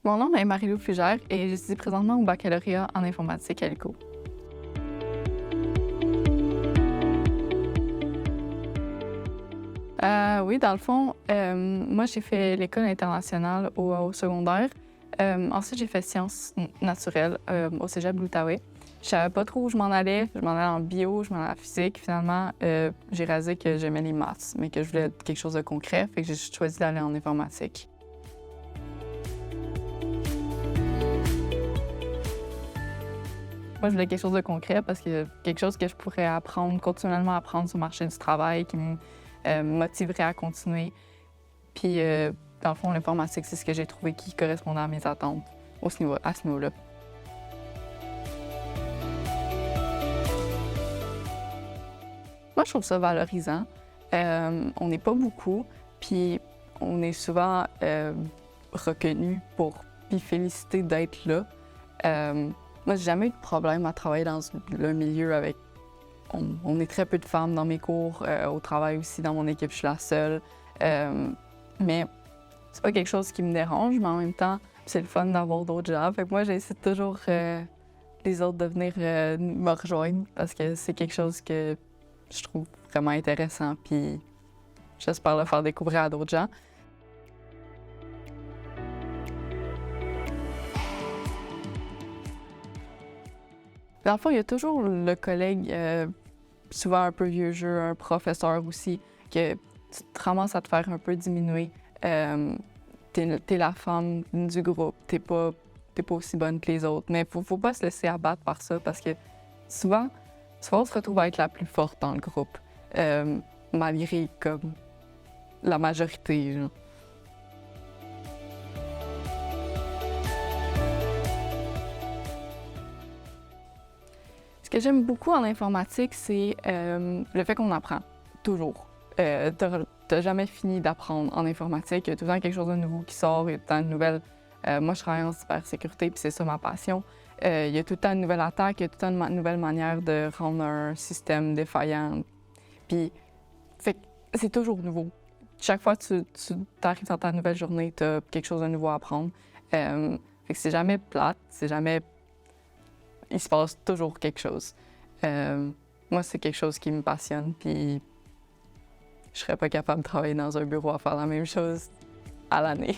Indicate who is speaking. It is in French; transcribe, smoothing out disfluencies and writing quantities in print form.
Speaker 1: Mon nom est Marie-Lou Fugère et je suis présentement au baccalauréat en informatique à l'UQO. Oui, dans le fond, moi, j'ai fait l'école internationale au secondaire. Ensuite, j'ai fait sciences naturelles au cégep de l'Outaouais. Je savais pas trop où je m'en allais. Je m'en allais en bio, je m'en allais en physique. Finalement, j'ai réalisé que j'aimais les maths, mais que je voulais quelque chose de concret. Fait que j'ai choisi d'aller en informatique. Moi, je voulais quelque chose de concret parce que quelque chose que je pourrais apprendre, continuellement apprendre sur le marché du travail, qui me motiverait à continuer. Puis, dans le fond, l'informatique, c'est ce que j'ai trouvé qui correspondait à mes attentes à ce niveau-là. Moi, je trouve ça valorisant. On n'est pas beaucoup, puis on est souvent reconnu puis félicité d'être là. Moi, j'ai jamais eu de problème à travailler dans le milieu avec... On est très peu de femmes dans mes cours, au travail aussi, dans mon équipe, je suis la seule. Mais c'est pas quelque chose qui me dérange, mais en même temps, c'est le fun d'avoir d'autres gens. Fait que moi, j'essaie toujours les autres de venir me rejoindre parce que c'est quelque chose que je trouve vraiment intéressant, puis j'espère le faire découvrir à d'autres gens. Dans le fond, il y a toujours le collègue, souvent un peu vieux jeu, un professeur aussi, que tu te ramasses à te faire un peu diminuer. T'es la femme du groupe, t'es pas aussi bonne que les autres. Mais faut pas se laisser abattre par ça parce que souvent on se retrouve à être la plus forte dans le groupe, malgré comme la majorité. Genre. Ce que j'aime beaucoup en informatique, c'est le fait qu'on apprend, toujours. T'as jamais fini d'apprendre en informatique. Il y a tout le temps quelque chose de nouveau qui sort, il y a tout le temps de nouvelles... moi, je travaille en cybersécurité, puis c'est ça ma passion. Il y a tout le temps une nouvelle attaque, il y a tout le temps une nouvelle manière de rendre un système défaillant. Puis, c'est toujours nouveau. Chaque fois que tu arrives dans ta nouvelle journée, tu as quelque chose de nouveau à apprendre. Fait que c'est jamais plate, c'est jamais... Il se passe toujours quelque chose. Moi, c'est quelque chose qui me passionne, puis je serais pas capable de travailler dans un bureau à faire la même chose à l'année.